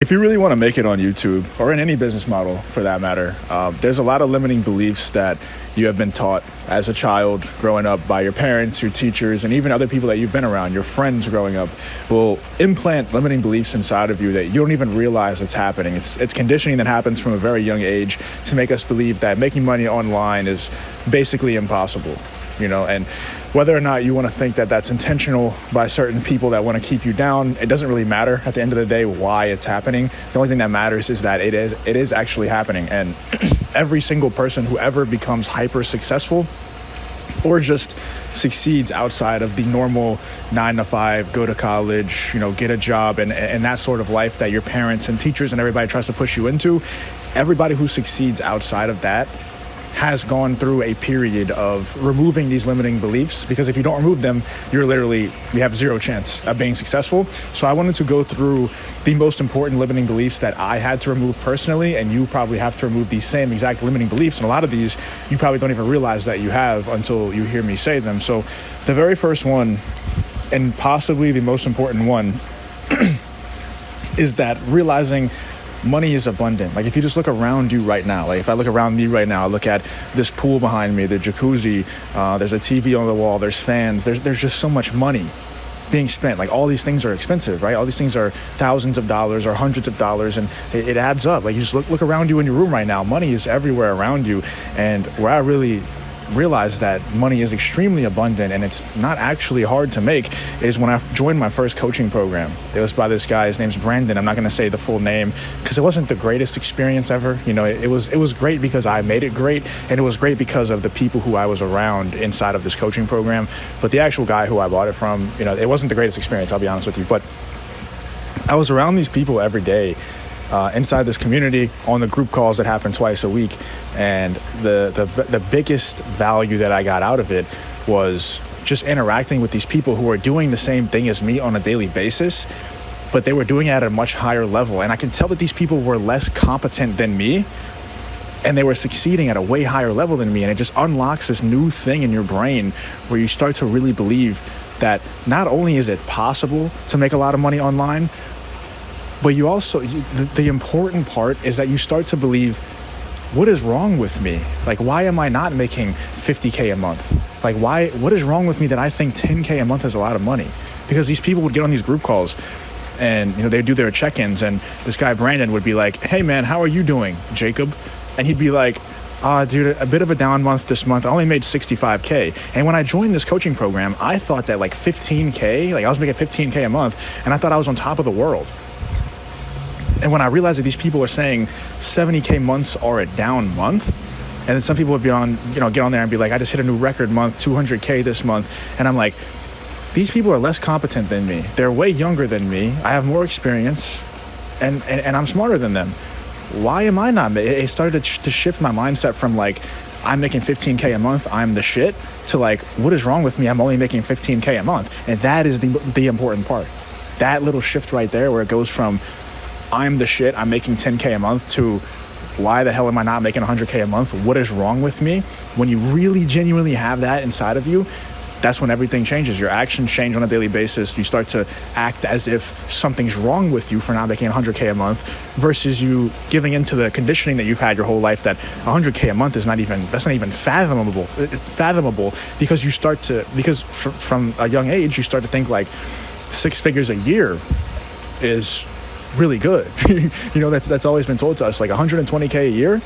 If you really want to make it on YouTube or in any business model for that matter, there's a lot of limiting beliefs that you have been taught as a child growing up by your parents, your teachers, and even other people that you've been around. Your friends growing up will implant limiting beliefs inside of you that you don't even realize it's happening. It's conditioning that happens from a very young age to make us believe that making money online is basically impossible. And whether or not you want to think that that's intentional by certain people that want to keep you down, it doesn't really matter at the end of the day why it's happening. The only thing that matters is that it is actually happening. And every single person who ever becomes hyper successful or just succeeds outside of the normal 9 to 5, go to college, get a job and that sort of life that your parents and teachers and everybody tries to push you into, everybody who succeeds outside of that has gone through a period of removing these limiting beliefs, because if you don't remove them, you have zero chance of being successful. So I wanted to go through the most important limiting beliefs that I had to remove personally, and you probably have to remove these same exact limiting beliefs. And a lot of these you probably don't even realize that you have until you hear me say them. So the very first one, and possibly the most important one, is that realizing money is abundant. Like if you just look around you right now, like if I look around me right now, I look at this pool behind me, the jacuzzi, there's a TV on the wall, there's fans, there's just so much money being spent. Like all these things are expensive, right? All these things are thousands of dollars or hundreds of dollars, and it adds up. Like you just look around you in your room right now, money is everywhere around you. And where I really realized that money is extremely abundant and it's not actually hard to make is when I joined my first coaching program. It was by this guy, his name's Brandon. I'm not going to say the full name because it wasn't the greatest experience ever. It was great because I made it great, and it was great because of the people who I was around inside of this coaching program. But the actual guy who I bought it from, it wasn't the greatest experience, I'll be honest with you. But I was around these people every day, inside this community on the group calls that happen twice a week. And the biggest value that I got out of it was just interacting with these people who are doing the same thing as me on a daily basis, but they were doing it at a much higher level. And I can tell that these people were less competent than me, and they were succeeding at a way higher level than me. And it just unlocks this new thing in your brain where you start to really believe that not only is it possible to make a lot of money online, but you also, the important part is that you start to believe, what is wrong with me? Like, why am I not making $50K a month? Like, what is wrong with me that I think $10K a month is a lot of money? Because these people would get on these group calls and, they'd do their check-ins, and this guy, Brandon, would be like, hey man, how are you doing, Jacob? And he'd be like, dude, a bit of a down month this month. I only made $65K. And when I joined this coaching program, I thought that like $15K, like I was making $15K a month, and I thought I was on top of the world. And when I realized that these people are saying 70K months are a down month, and then some people would be on, get on there and be like, I just hit a new record month, 200K this month. And I'm like, these people are less competent than me. They're way younger than me. I have more experience, and I'm smarter than them. Why am I not? It started to shift my mindset from like, I'm making 15K a month, I'm the shit, to like, what is wrong with me? I'm only making 15K a month. And that is the important part. That little shift right there, where it goes from I'm the shit, I'm making 10K a month, to why the hell am I not making 100K a month? What is wrong with me? When you really genuinely have that inside of you, that's when everything changes. Your actions change on a daily basis. You start to act as if something's wrong with you for not making 100K a month, versus you giving into the conditioning that you've had your whole life that 100K a month is not even fathomable, because from a young age, you start to think like 6 figures a year is really good. That's always been told to us, like 120K a year,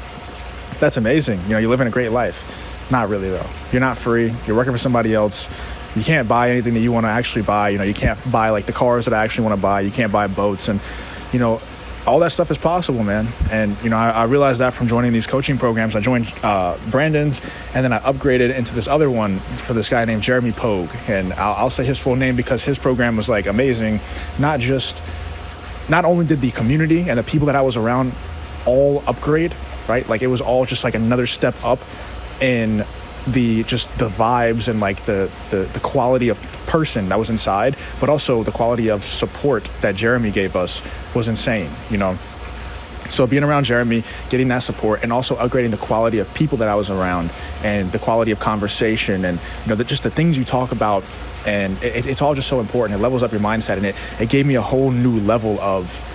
that's amazing. You're living a great life. Not really though. You're not free. You're working for somebody else. You can't buy anything that you want to actually buy. You can't buy like the cars that I actually want to buy. You can't buy boats, and all that stuff is possible, man. And I realized that from joining these coaching programs. I joined Brandon's, and then I upgraded into this other one for this guy named Jeremy Pogue. And I'll say his full name because his program was like amazing. Not only did the community and the people that I was around all upgrade, right? Like it was all just like another step up in the vibes and like the quality of person that was inside, but also the quality of support that Jeremy gave us was insane, So being around Jeremy, getting that support, and also upgrading the quality of people that I was around and the quality of conversation, and just the things you talk about And it's all just so important. It levels up your mindset, and it gave me a whole new level of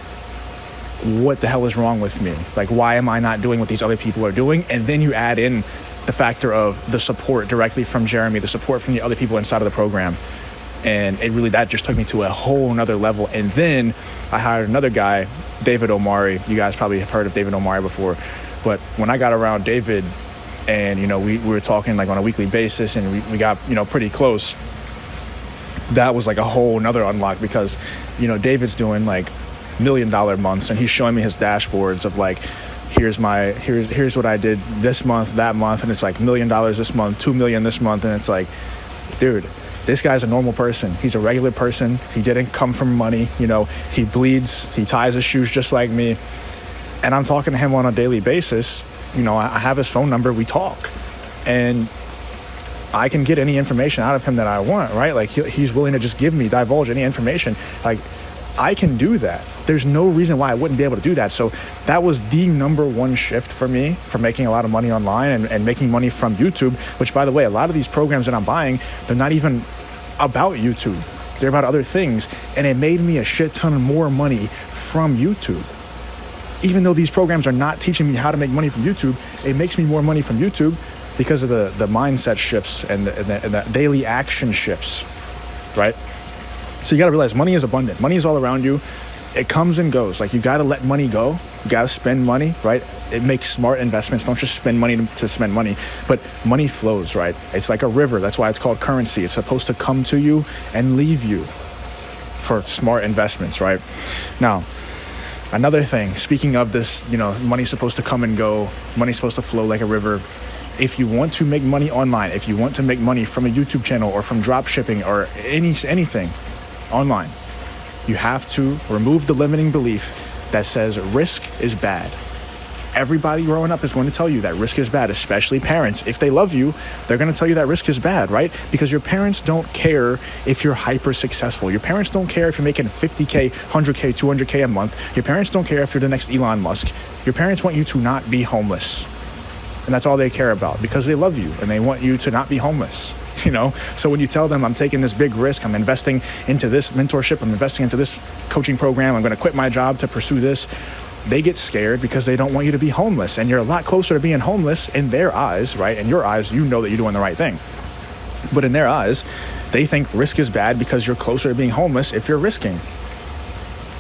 what the hell is wrong with me? Like, why am I not doing what these other people are doing? And then you add in the factor of the support directly from Jeremy, the support from the other people inside of the program. And that just took me to a whole nother level. And then I hired another guy, David Omari. You guys probably have heard of David Omari before. But when I got around David and, we were talking like on a weekly basis and we got, pretty close, that was like a whole nother unlock because, David's doing like $1 million months and he's showing me his dashboards of like, here's what I did this month, that month. And it's like $1 million this month, 2 million this month. And it's like, dude, this guy's a normal person. He's a regular person. He didn't come from money. He bleeds, he ties his shoes just like me. And I'm talking to him on a daily basis. I have his phone number, we talk. And I can get any information out of him that I want, right? Like he's willing to just divulge any information. Like I can do that. There's no reason why I wouldn't be able to do that. So that was the number one shift for me for making a lot of money online and making money from YouTube, which by the way, a lot of these programs that I'm buying, they're not even about YouTube. They're about other things. And it made me a shit ton more money from YouTube. Even though these programs are not teaching me how to make money from YouTube, it makes me more money from YouTube because of the mindset shifts and the daily action shifts, right? So you got to realize money is abundant. Money is all around you. It comes and goes. Like you got to let money go. You got to spend money, right? It makes smart investments. Don't just spend money to spend money, but money flows, right? It's like a river. That's why it's called currency. It's supposed to come to you and leave you for smart investments, right? Now, another thing, speaking of this, money's supposed to come and go. Money's supposed to flow like a river. If you want to make money online, if you want to make money from a YouTube channel or from drop shipping or anything online, you have to remove the limiting belief that says risk is bad. Everybody growing up is going to tell you that risk is bad, especially parents. If they love you, they're going to tell you that risk is bad, right? Because your parents don't care if you're hyper successful. Your parents don't care if you're making 50K, 100K, 200K a month. Your parents don't care if you're the next Elon Musk. Your parents want you to not be homeless. And that's all they care about because they love you and they want you to not be homeless. So when you tell them I'm taking this big risk, I'm investing into this mentorship, I'm investing into this coaching program, I'm going to quit my job to pursue this, they get scared because they don't want you to be homeless. And you're a lot closer to being homeless in their eyes, right? In your eyes, you know that you're doing the right thing. But in their eyes, they think risk is bad because you're closer to being homeless if you're risking.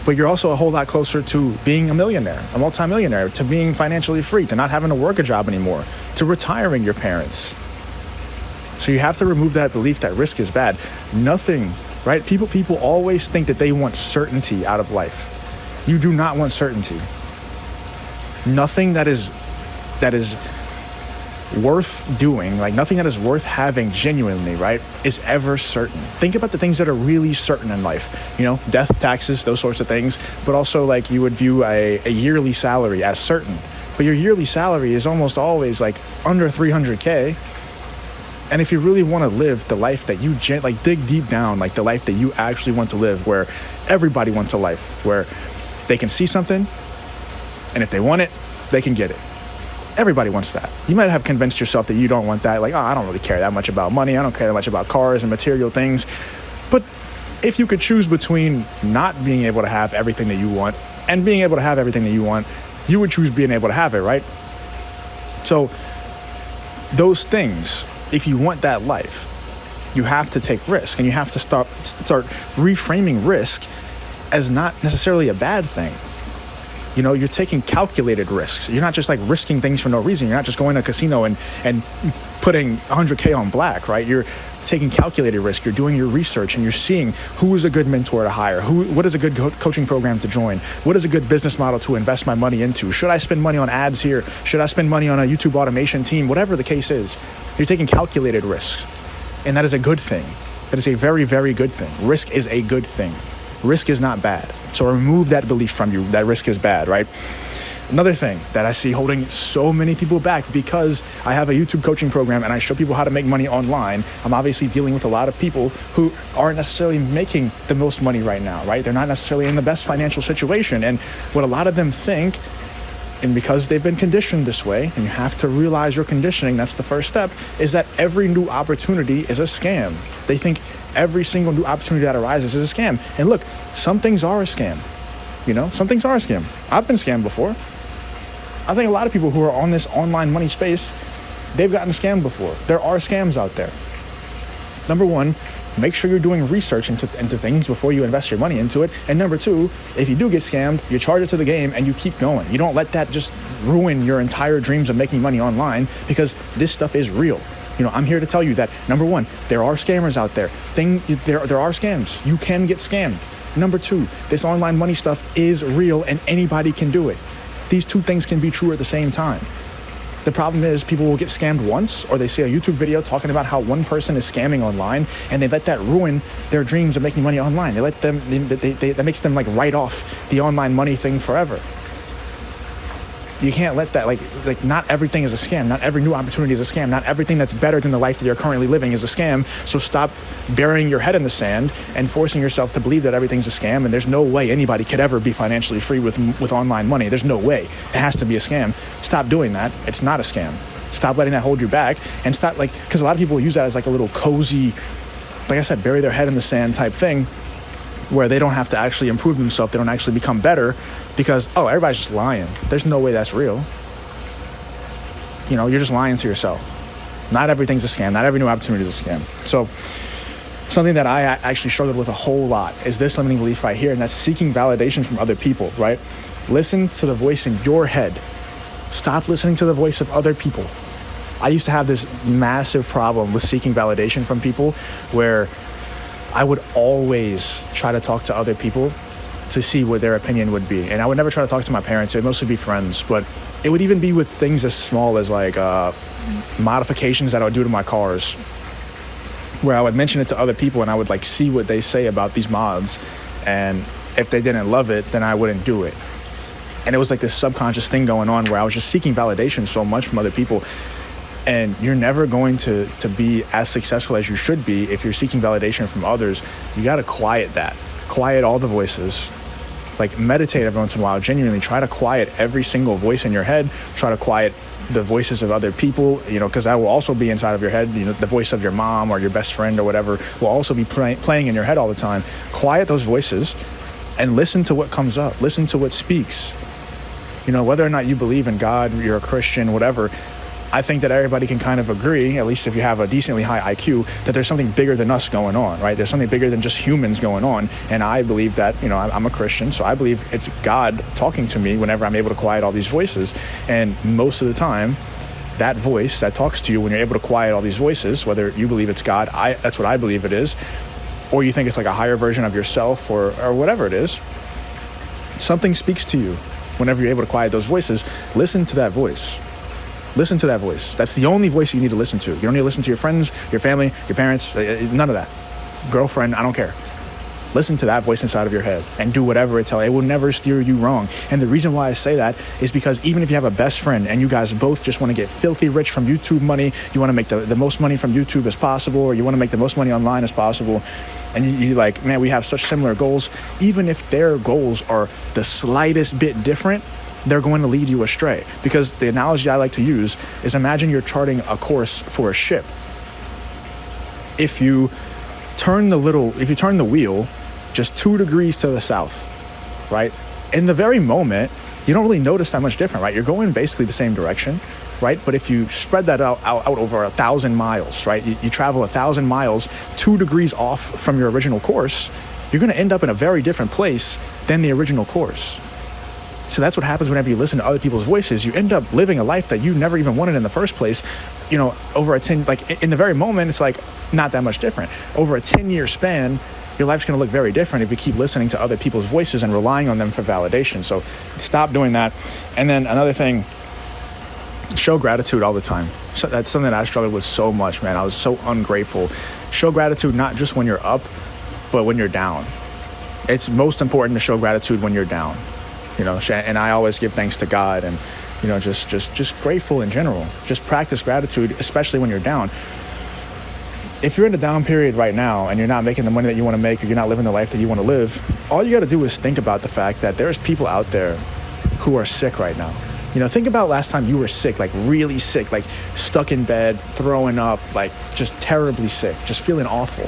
But you're also a whole lot closer to being a millionaire, a multimillionaire, to being financially free, to not having to work a job anymore, to retiring your parents. So you have to remove that belief that risk is bad. Nothing, right? People always think that they want certainty out of life. You do not want certainty. Nothing that is worth doing, like nothing that is worth having genuinely, right, is ever certain. Think about the things that are really certain in life, death, taxes, those sorts of things, but also like you would view a yearly salary as certain. But your yearly salary is almost always like under 300K. And if you really want to live the life that you dig deep down, like the life that you actually want to live, where everybody wants a life, where they can see something, and if they want it, they can get it. Everybody wants that. You might have convinced yourself that you don't want that. Like, I don't really care that much about money. I don't care that much about cars and material things. But if you could choose between not being able to have everything that you want and being able to have everything that you want, you would choose being able to have it, right? So those things, if you want that life, you have to take risk, and you have to start reframing risk as not necessarily a bad thing. You're taking calculated risks. You're not just like risking things for no reason. You're not just going to a casino and putting 100K on black, right? You're taking calculated risk. You're doing your research and you're seeing who is a good mentor to hire, what is a good coaching program to join, what is a good business model to invest my money into. Should I spend money on ads here? Should I spend money on a YouTube automation team? Whatever the case is, you're taking calculated risks, and that is a good thing. That is a very, very good thing. Risk is a good thing. Risk is not bad. So remove that belief from you that risk is bad, right? Another thing that I see holding so many people back, because I have a YouTube coaching program and I show people how to make money online, I'm obviously dealing with a lot of people who aren't necessarily making the most money right now, right? They're not necessarily in the best financial situation. And what a lot of them think, and because they've been conditioned this way, and you have to realize your conditioning, that's the first step, is that every new opportunity is a scam. They think every single new opportunity that arises is a scam. And look, some things are a scam. Some things are a scam. I've been scammed before. I think a lot of people who are on this online money space, they've gotten scammed before. There are scams out there. Number one, make sure you're doing research into things before you invest your money into it. And number two, if you do get scammed, you charge it to the game and you keep going. You don't let that just ruin your entire dreams of making money online, because this stuff is real. I'm here to tell you that, number one, there are scammers out there. There are scams. You can get scammed. Number two, this online money stuff is real and anybody can do it. These two things can be true at the same time. The problem is people will get scammed once, or they see a YouTube video talking about how one person is scamming online, and they let that ruin their dreams of making money online. That makes them write off the online money thing forever. You can't let that, not everything is a scam. Not every new opportunity is a scam. Not everything that's better than the life that you're currently living is a scam. So stop burying your head in the sand and forcing yourself to believe that everything's a scam. And there's no way anybody could ever be financially free with online money. There's no way. It has to be a scam. Stop doing that. It's not a scam. Stop letting that hold you back, and stop, because a lot of people use that as a little cozy, like I said, bury their head in the sand type thing, where they don't have to actually improve themselves. They don't actually become better because, everybody's just lying. There's no way that's real. You're just lying to yourself. Not everything's a scam. Not every new opportunity is a scam. So something that I actually struggled with a whole lot is this limiting belief right here, and that's seeking validation from other people, right? Listen to the voice in your head. Stop listening to the voice of other people. I used to have this massive problem with seeking validation from people, where I would always try to talk to other people to see what their opinion would be. And I would never try to talk to my parents. It would mostly be friends, but it would even be with things as small as modifications that I would do to my cars, where I would mention it to other people and I would see what they say about these mods. And if they didn't love it, then I wouldn't do it. And it was this subconscious thing going on where I was just seeking validation so much from other people. And you're never going to be as successful as you should be if you're seeking validation from others. You got to quiet that. Quiet all the voices. Meditate every once in a while. Genuinely try to quiet every single voice in your head. Try to quiet the voices of other people, because that will also be inside of your head. The voice of your mom or your best friend or whatever will also be playing in your head all the time. Quiet those voices and listen to what comes up. Listen to what speaks. Whether or not you believe in God, you're a Christian, whatever, I think that everybody can kind of agree, at least if you have a decently high IQ, that there's something bigger than us going on, right? There's something bigger than just humans going on. And I believe that, I'm a Christian, so I believe it's God talking to me whenever I'm able to quiet all these voices. And most of the time, that voice that talks to you when you're able to quiet all these voices, whether you believe it's God, that's what I believe it is, or you think it's a higher version of yourself or whatever it is, something speaks to you whenever you're able to quiet those voices. Listen to that voice. Listen to that voice. That's the only voice you need to listen to. You don't need to listen to your friends, your family, your parents, none of that. Girlfriend, I don't care. Listen to that voice inside of your head and do whatever it tells you. It will never steer you wrong. And the reason why I say that is because even if you have a best friend and you guys both just want to get filthy rich from YouTube money, you want to make the most money from YouTube as possible, or you want to make the most money online as possible, and you man, we have such similar goals, even if their goals are the slightest bit different, they're going to lead you astray. Because the analogy I like to use is, imagine you're charting a course for a ship. If you turn the wheel just 2 degrees to the south, right? In the very moment, you don't really notice that much different, right? You're going basically the same direction, right? But if you spread that out over 1,000 miles, right? You travel 1,000 miles, 2 degrees off from your original course, you're going to end up in a very different place than the original course. So that's what happens whenever you listen to other people's voices. You end up living a life that you never even wanted in the first place. Over in the very moment, it's not that much different. Over a 10-year span, your life's going to look very different if you keep listening to other people's voices and relying on them for validation. So stop doing that. And then another thing, show gratitude all the time. So that's something that I struggled with so much, man. I was so ungrateful. Show gratitude not just when you're up, but when you're down. It's most important to show gratitude when you're down. And I always give thanks to God and, just grateful in general. Just practice gratitude, especially when you're down. If you're in a down period right now and you're not making the money that you want to make, or you're not living the life that you want to live, all you got to do is think about the fact that there's people out there who are sick right now. Think about last time you were sick, really sick, stuck in bed, throwing up, just terribly sick, just feeling awful.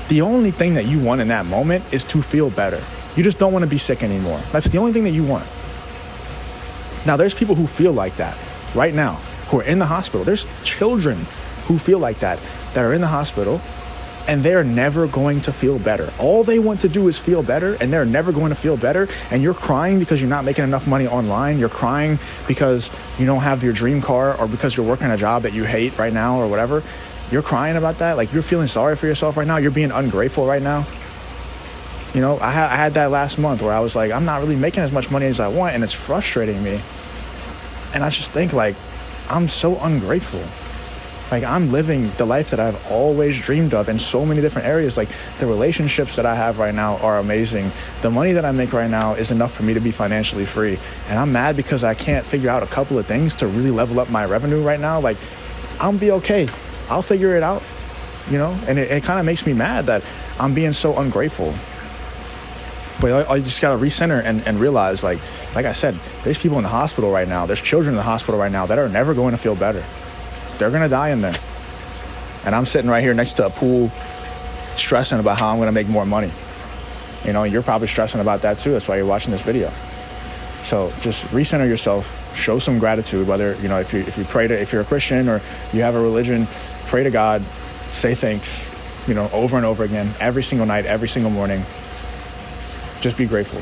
The only thing that you want in that moment is to feel better. You just don't want to be sick anymore. That's the only thing that you want. Now, there's people who feel like that right now, who are in the hospital. There's children who feel like that are in the hospital, and they're never going to feel better. All they want to do is feel better, and they're never going to feel better. And you're crying because you're not making enough money online. You're crying because you don't have your dream car, or because you're working a job that you hate right now, or whatever. You're crying about that. Like, you're feeling sorry for yourself right now. You're being ungrateful right now. You know, I had that last month where I was like, I'm not really making as much money as I want, and it's frustrating me. And I just think, like, I'm so ungrateful. Like, I'm living the life that I've always dreamed of in so many different areas. Like, the relationships that I have right now are amazing. The money that I make right now is enough for me to be financially free. And I'm mad because I can't figure out a couple of things to really level up my revenue right now. Like, I'll be okay. I'll figure it out, you know? And it kind of makes me mad that I'm being so ungrateful. But I just got to recenter and realize, like I said, there's people in the hospital right now. There's children in the hospital right now that are never going to feel better. They're going to die in there. And I'm sitting right here next to a pool stressing about how I'm going to make more money. You know, you're probably stressing about that too. That's why you're watching this video. So just recenter yourself, show some gratitude, whether, you know, if you pray to, if you're a Christian or you have a religion, pray to God, say thanks, you know, over and over again, every single night, every single morning. Just be grateful,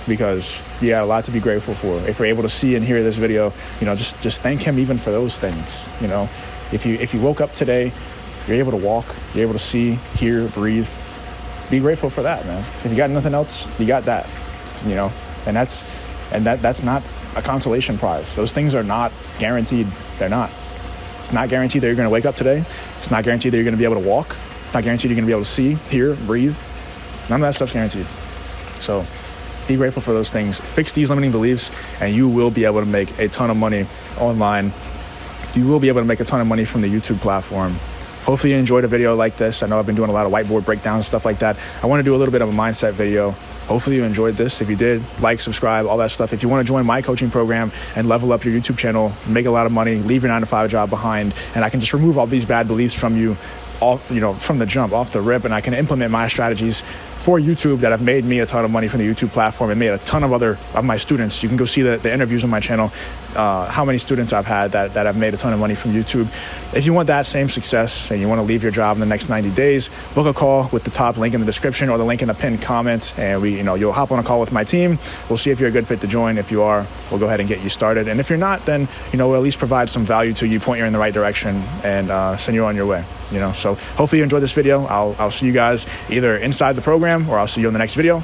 because you got a lot to be grateful for. If you're able to see and hear this video, you know, just thank him even for those things. You know, if you woke up today, you're able to walk, you're able to see, hear, breathe, be grateful for that, man. If you got nothing else, you got that, you know, and that's not a consolation prize. Those things are not guaranteed. They're not. It's not guaranteed that you're going to wake up today. It's not guaranteed that you're going to be able to walk. It's not guaranteed you're going to be able to see, hear, breathe. None of that stuff's guaranteed. So be grateful for those things. Fix these limiting beliefs, and you will be able to make a ton of money online. You will be able to make a ton of money from the YouTube platform. Hopefully you enjoyed a video like this. I know I've been doing a lot of whiteboard breakdowns and stuff like that. I want to do a little bit of a mindset video. Hopefully you enjoyed this. If you did, like, subscribe, all that stuff. If you want to join my coaching program and level up your YouTube channel, make a lot of money, leave your 9-to-5 job behind, and I can just remove all these bad beliefs from you, all, you know, from the jump, off the rip, and I can implement my strategies for YouTube that have made me a ton of money from the YouTube platform and made a ton of my students. You can go see the interviews on my channel, how many students I've had that have made a ton of money from YouTube. If you want that same success and you want to leave your job in the next 90 days, book a call with the top link in the description or the link in the pinned comment, and you'll hop on a call with my team. We'll see if you're a good fit to join. If you are, we'll go ahead and get you started. And if you're not, then we'll at least provide some value to you, point you in the right direction, and send you on your way. So hopefully you enjoyed this video. I'll see you guys either inside the program, or I'll see you in the next video.